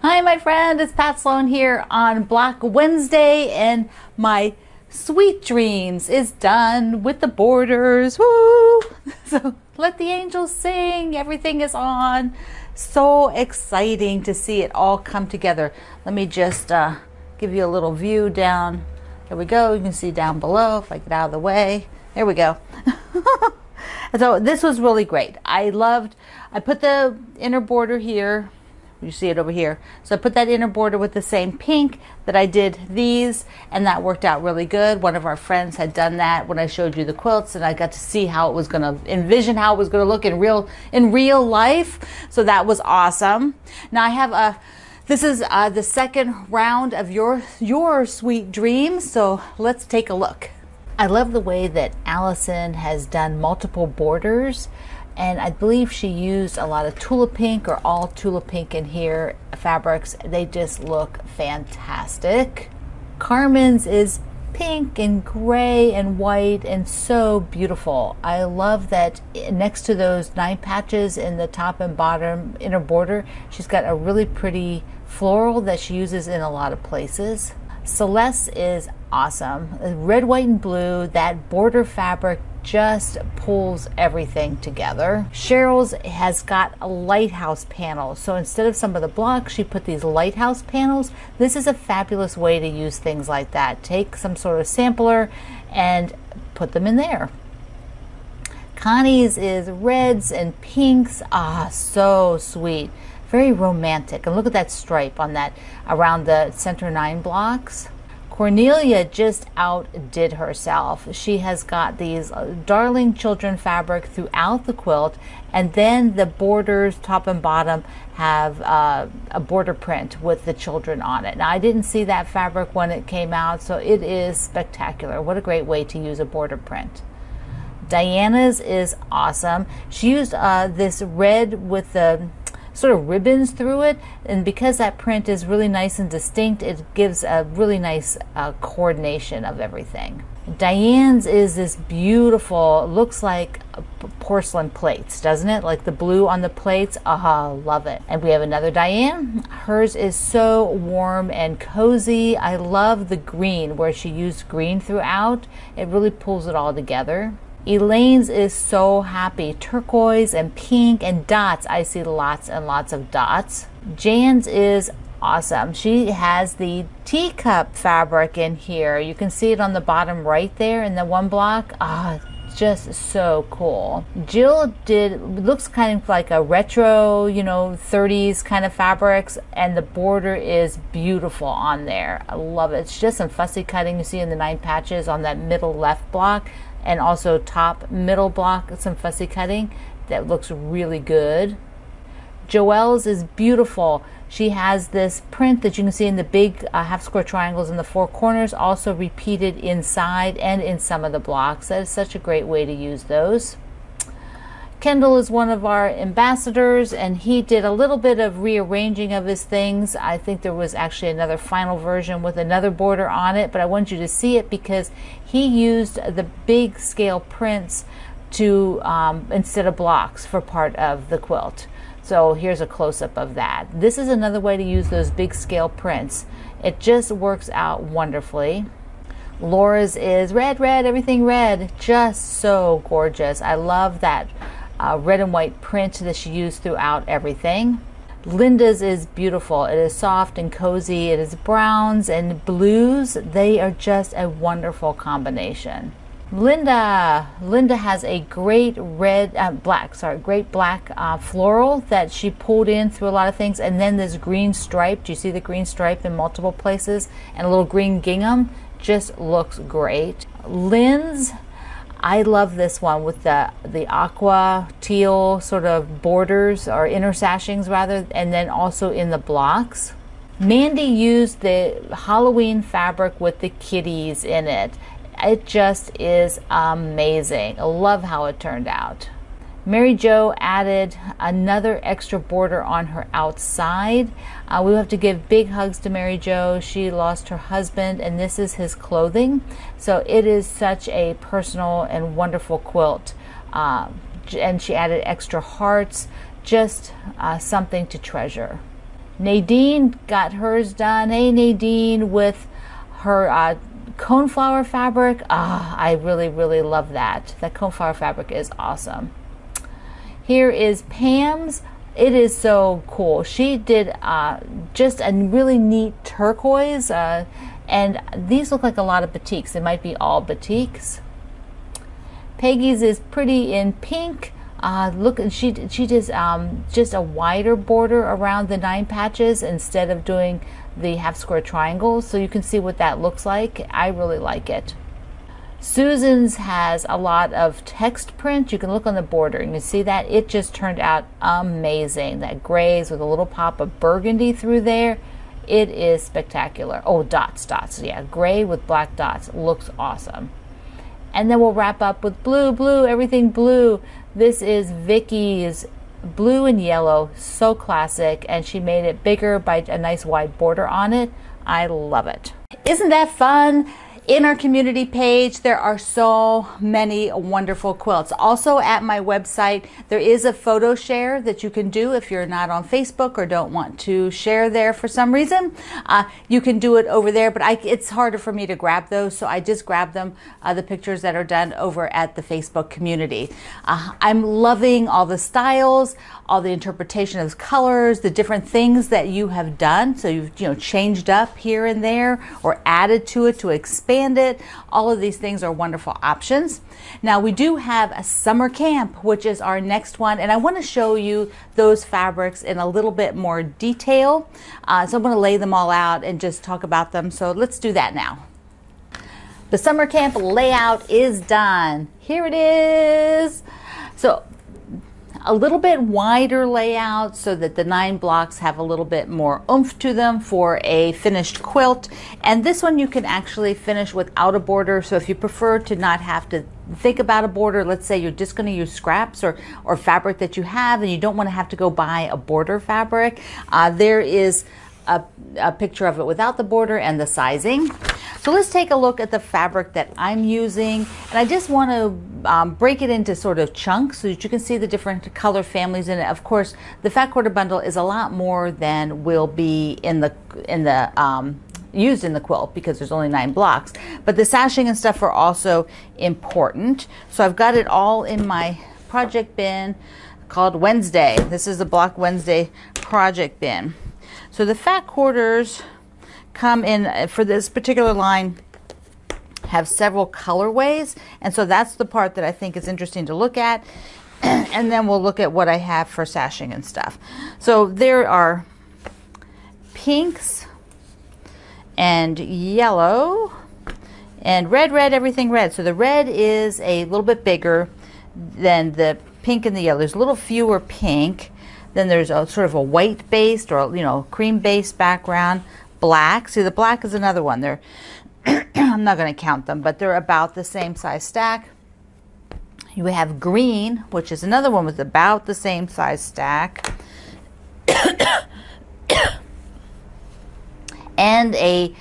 Hi, my friend, it's Pat Sloan here on Black Wednesday, and my Sweet Dreams is done with the borders. Woo! So let the angels sing. Everything is on. So exciting to see it all come together. Let me just give you a little view down. There we go. You can see down below if I get out of the way. There we go. So this was really great. I put the inner border here. You see it over here. So I put that inner border with the same pink that I did these, and that worked out really good. One of our friends had done that when I showed you the quilts, and I got to see how it was going to envision how it was going to look in real life. So that was awesome. Now I have this is the second round of your sweet dreams. So let's take a look. I love the way that Allison has done multiple borders. And I believe she used a lot of tulip pink or all tulip pink in here fabrics. They just look fantastic. Carmen's is pink and gray and white and so beautiful. I love that next to those 9 patches in the top and bottom inner border, she's got a really pretty floral that she uses in a lot of places. Celeste is awesome. Red, white, and blue, that border fabric just pulls everything together. Cheryl's has got a lighthouse panel. So instead of some of the blocks, she put these lighthouse panels. This is a fabulous way to use things like that. Take some sort of sampler and put them in there. Connie's is reds and pinks. Ah, so sweet. Very romantic. And look at that stripe on that around the center 9 blocks. Cornelia just outdid herself. She has got these darling children fabric throughout the quilt, and then the borders, top and bottom, have a border print with the children on it. Now, I didn't see that fabric when it came out, so it is spectacular. What a great way to use a border print. Diana's is awesome. She used this red with the sort of ribbons through it, and because that print is really nice and distinct, it gives a really nice coordination of everything. Diane's is this beautiful, looks like porcelain plates, doesn't it? Like the blue on the plates. Love it. And we have another Diane. Hers is so warm and cozy. I love the green where she used green throughout. It really pulls it all together. Elaine's is so happy. Turquoise and pink and dots. I see lots and lots of dots. Jan's is awesome. She has the teacup fabric in here. You can see it on the bottom right there in the 1 block. Just so cool. Jill looks kind of like a retro, 30s kind of fabrics, and the border is beautiful on there. I love it. It's just some fussy cutting you see in the 9 patches on that middle left block, and also top middle block, some fussy cutting that looks really good. Joelle's is beautiful. She has this print that you can see in the big half square triangles in the 4 corners, also repeated inside and in some of the blocks. That is such a great way to use those. Kendall is one of our ambassadors, and he did a little bit of rearranging of his things. I think there was actually another final version with another border on it, but I want you to see it because he used the big scale prints to instead of blocks for part of the quilt. So here's a close-up of that. This is another way to use those big scale prints. It just works out wonderfully. Laura's is red, everything red. Just so gorgeous. I love that red and white print that she used throughout everything. Linda's is beautiful. It is soft and cozy. It is browns and blues. They are just a wonderful combination. Linda has a great black floral that she pulled in through a lot of things, and then this green stripe. Do you see the green stripe in multiple places? And a little green gingham. Just looks great. Lynn's, I love this one with the aqua teal sort of borders, or inner sashings rather, and then also in the blocks. Mandy used the Halloween fabric with the kitties in it. It just is amazing. I love how it turned out. Mary Jo added another extra border on her outside. We have to give big hugs to Mary Jo. She lost her husband, and this is his clothing. So it is such a personal and wonderful quilt. And she added extra hearts, just something to treasure. Nadine got hers done. Hey Nadine, with her coneflower fabric. I really, really love that. That coneflower fabric is awesome. Here is Pam's. It is so cool. She did just a really neat turquoise, and these look like a lot of batiks. It might be all batiks. Peggy's is pretty in pink. Look, she does just a wider border around the 9 patches instead of doing the half square triangles, so you can see what that looks like. I really like it. Susan's has a lot of text print. You can look on the border and you see that it just turned out amazing. That grays with a little pop of burgundy through there. It is spectacular. Oh, dots. Yeah, gray with black dots. Looks awesome. And then we'll wrap up with blue, everything blue. This is Vicky's blue and yellow, so classic, and she made it bigger by a nice wide border on it. I love it. Isn't that fun? In our community page, there are so many wonderful quilts. Also at my website, there is a photo share that you can do if you're not on Facebook or don't want to share there for some reason. You can do it over there, but it's harder for me to grab those, so I just grab them, the pictures that are done over at the Facebook community. I'm loving all the styles, all the interpretation of colors, the different things that you have done. So you've changed up here and there or added to it to expand it. All of these things are wonderful options. Now we do have a summer camp, which is our next one, and I want to show you those fabrics in a little bit more detail. So I'm going to lay them all out and just talk about them. So let's do that now. The summer camp layout is done. Here it is. So a little bit wider layout so that the 9 blocks have a little bit more oomph to them for a finished quilt. And this one you can actually finish without a border. So if you prefer to not have to think about a border, let's say you're just going to use scraps or fabric that you have and you don't want to have to go buy a border fabric, there is a picture of it without the border and the sizing. So let's take a look at the fabric that I'm using, and I just want to break it into sort of chunks so that you can see the different color families in it. Of course, the fat quarter bundle is a lot more than will be in the used in the quilt because there's only 9 blocks, but the sashing and stuff are also important. So I've got it all in my project bin called Wednesday. This is the Block Wednesday project bin. So the fat quarters come in, for this particular line, have several colorways, and so that's the part that I think is interesting to look at. And then we'll look at what I have for sashing and stuff. So there are pinks and yellow and red, everything red. So the red is a little bit bigger than the pink and the yellow. There's a little fewer pink. Then there's a sort of a white based or cream based background. Black. See, the black is another one. They're I'm not going to count them, but they're about the same size stack. You have green, which is another one with about the same size stack. And a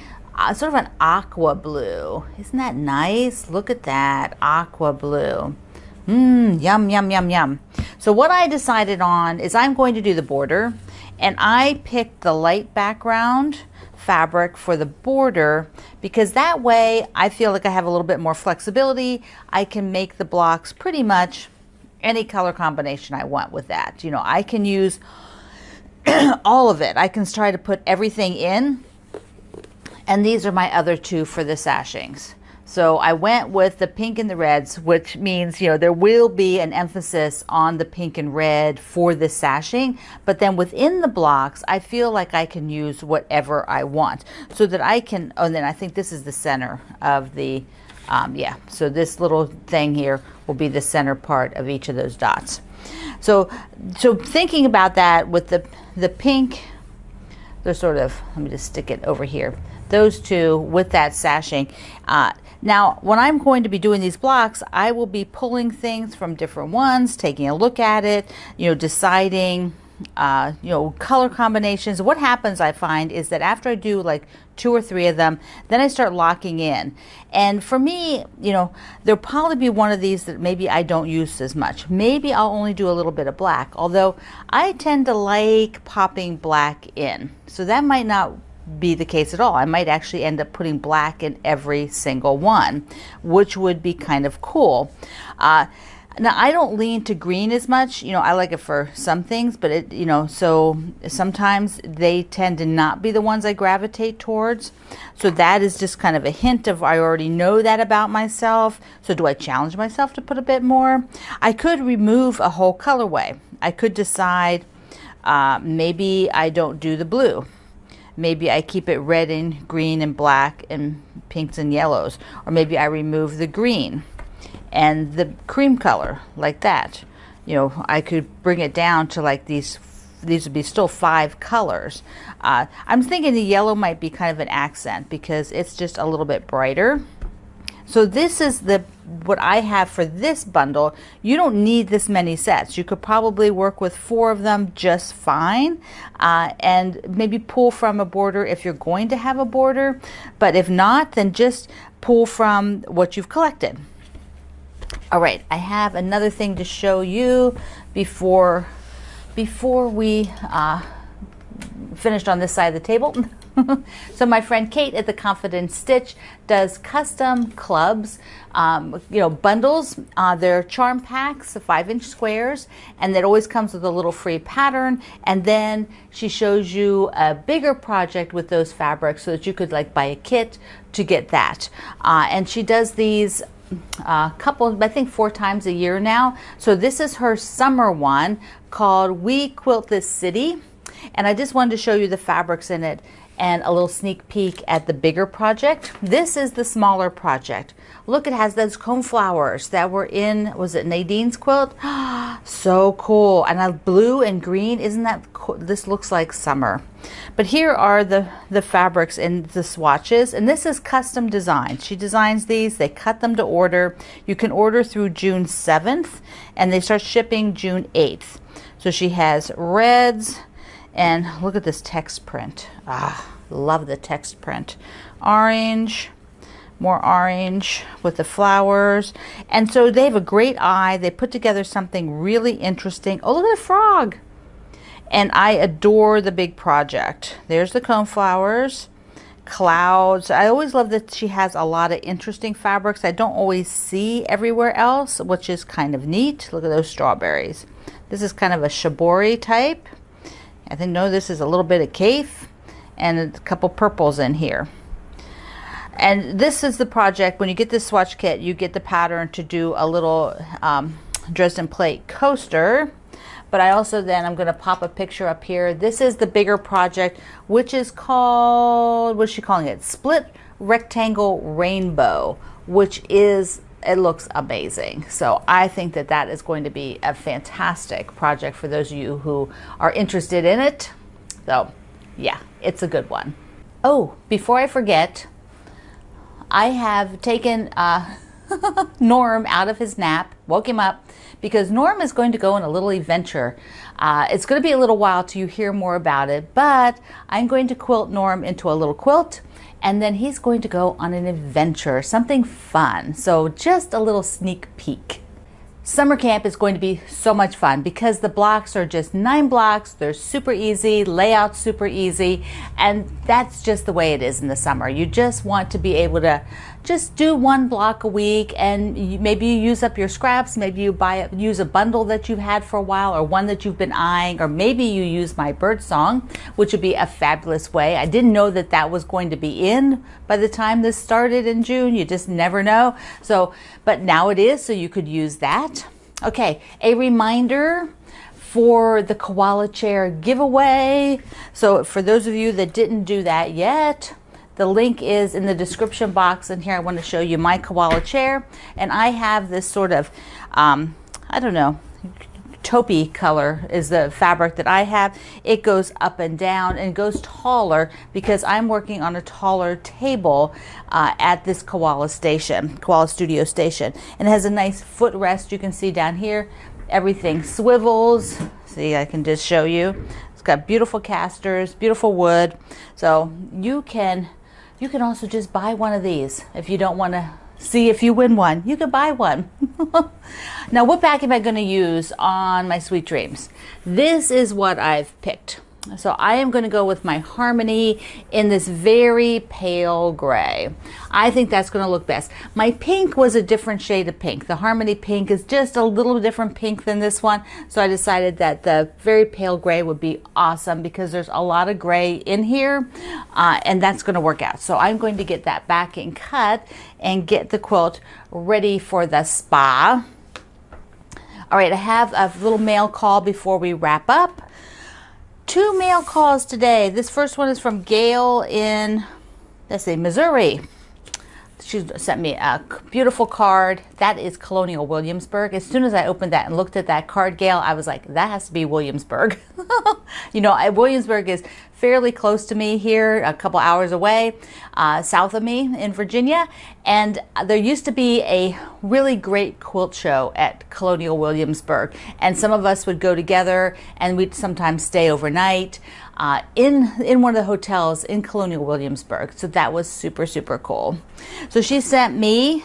sort of an aqua blue. Isn't that nice? Look at that aqua blue. Yum. So what I decided on is I'm going to do the border, and I picked the light background fabric for the border because that way I feel like I have a little bit more flexibility. I can make the blocks pretty much any color combination I want with that. I can use all of it. I can try to put everything in, and these are my other 2 for the sashings. So I went with the pink and the reds, which means, there will be an emphasis on the pink and red for the sashing. But then within the blocks, I feel like I can use whatever I want so that I can, and then I think this is the center of the, so this little thing here will be the center part of each of those dots. So thinking about that with the pink, they're sort of, let me just stick it over here. Those 2 with that sashing. Now, when I'm going to be doing these blocks, I will be pulling things from different ones, taking a look at it, deciding you know, color combinations. What happens, I find, is that after I do like 2 or 3 of them, then I start locking in. And for me, you know, there'll probably be one of these that maybe I don't use as much. Maybe I'll only do a little bit of black, although I tend to like popping black in. So that might not be the case at all. I might actually end up putting black in every single one, which would be kind of cool. Now, I don't lean to green as much. You know, I like it for some things, but it, you know, so sometimes they tend to not be the ones I gravitate towards. So that is just kind of a hint of, I already know that about myself. So do I challenge myself to put a bit more? I could remove a whole colorway. I could decide maybe I don't do the blue. Maybe I keep it red and green and black and pinks and yellows. Or maybe I remove the green and the cream color, like that. You know, I could bring it down to like these would be still 5 colors. I'm thinking the yellow might be kind of an accent because it's just a little bit brighter. So this is what I have for this bundle. You don't need this many sets. You could probably work with 4 of them just fine, and maybe pull from a border if you're going to have a border. But if not, then just pull from what you've collected. All right, I have another thing to show you before we finished on this side of the table. So my friend Kate at the Confident Stitch does custom clubs, you know, bundles. They're charm packs, 5-inch squares, and it always comes with a little free pattern. And then she shows you a bigger project with those fabrics so that you could like buy a kit to get that. And she does these couple, I think 4 times a year now. So this is her summer one called We Quilt This City. And I just wanted to show you the fabrics in it and a little sneak peek at the bigger project. This is the smaller project. Look, it has those cone flowers that were in, was it Nadine's quilt? So cool. And blue and green, isn't that cool? This looks like summer. But here are the fabrics in the swatches, and this is custom design. She designs these, they cut them to order. You can order through June 7th, and they start shipping June 8th. So she has reds, and look at this text print. Love the text print. Orange, more orange with the flowers. And so they have a great eye. They put together something really interesting. Oh, look at the frog. And I adore the big project. There's the cone flowers, clouds. I always love that she has a lot of interesting fabrics I don't always see everywhere else, which is kind of neat. Look at those strawberries. This is kind of a shibori type. I think, no, this is a little bit of Kaif and a couple purples in here. And this is the project. When you get this swatch kit, you get the pattern to do a little Dresden plate coaster. But I also then, I'm going to pop a picture up here. This is the bigger project, which is called, what's she calling it? Split Rectangle Rainbow, which is, it looks amazing. So I think that that is going to be a fantastic project for those of you who are interested in it. So yeah, it's a good one. Oh, before I forget, I have taken Norm out of his nap, woke him up, because Norm is going to go on a little adventure. It's going to be a little while till you hear more about it, but I'm going to quilt Norm into a little quilt, and then he's going to go on an adventure, something fun. So just a little sneak peek. Summer camp is going to be so much fun because the blocks are just 9 blocks. They're super easy, layout super easy, and that's just the way it is in the summer. You just want to be able to just do 1 block a week, and maybe you use up your scraps, maybe you use a bundle that you've had for a while, or one that you've been eyeing, or maybe you use my bird song, which would be a fabulous way. I didn't know that that was going to be in by the time this started in June. You just never know. So, but now it is, so you could use that. Okay, a reminder for the koala chair giveaway. So for those of you that didn't do that yet, the link is in the description box, and here I want to show you my koala chair. And I have this sort of, I don't know, taupey color is the fabric that I have. It goes up and down and goes taller because I'm working on a taller table at this koala studio station. And it has a nice footrest you can see down here. Everything swivels, See, I can just show you. It's got beautiful casters, beautiful wood. So you can also just buy one of these if you don't want to see if you win one. You could buy one. Now, what bag am I going to use on my Sweet Dreams? This is what I've picked. So I am going to go with my Harmony in this very pale gray. I think that's going to look best. My pink was a different shade of pink. The Harmony pink is just a little different pink than this one. So I decided that the very pale gray would be awesome because there's a lot of gray in here, and that's going to work out. So I'm going to get that backing cut and get the quilt ready for the spa. All right, I have a little mail call before we wrap up. 2 mail calls today. This first one is from Gail in, let's see, Missouri. She sent me a beautiful card. That is Colonial Williamsburg. As soon as I opened that and looked at that card, Gail, I was like, that has to be Williamsburg. You know, Williamsburg is fairly close to me here, a couple hours away, south of me in Virginia. And there used to be a really great quilt show at Colonial Williamsburg. And some of us would go together and we'd sometimes stay overnight in one of the hotels in Colonial Williamsburg. So that was super, super cool. So she sent me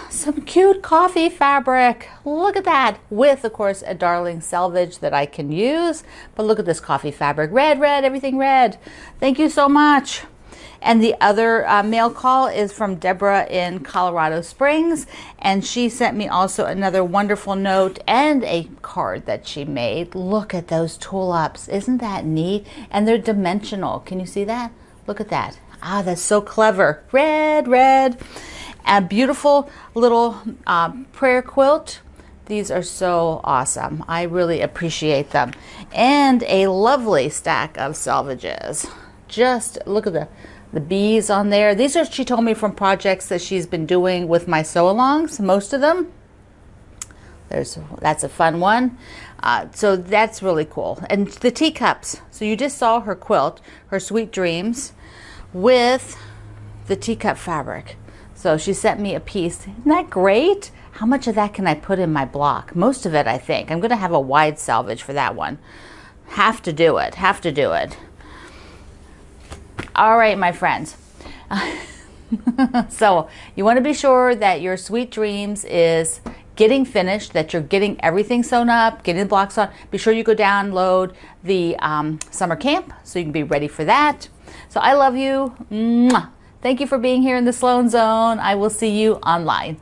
some cute coffee fabric. Look at that, with of course a darling selvage that I can use. But look at this coffee fabric, red, everything red. Thank you so much. And the other mail call is from Deborah in Colorado Springs, and she sent me also another wonderful note and a card that she made. Look at those tulips, isn't that neat? And they're dimensional. Can you see that? Look at that. Ah, that's so clever. Red. A beautiful little prayer quilt. These are so awesome. I really appreciate them. And a lovely stack of selvages. Just look at the bees on there. These are, she told me, from projects that she's been doing with my sew-alongs, most of them. That's a fun one. So that's really cool. And the teacups. So you just saw her quilt, her Sweet Dreams, with the teacup fabric. So she sent me a piece. Isn't that great? How much of that can I put in my block? Most of it, I think. I'm going to have a wide selvage for that one. Have to do it. All right, my friends. So you want to be sure that your Sweet Dreams is getting finished, that you're getting everything sewn up, getting the blocks on. Be sure you go download the summer camp so you can be ready for that. So I love you. Mwah. Thank you for being here in the Sloan Zone. I will see you online.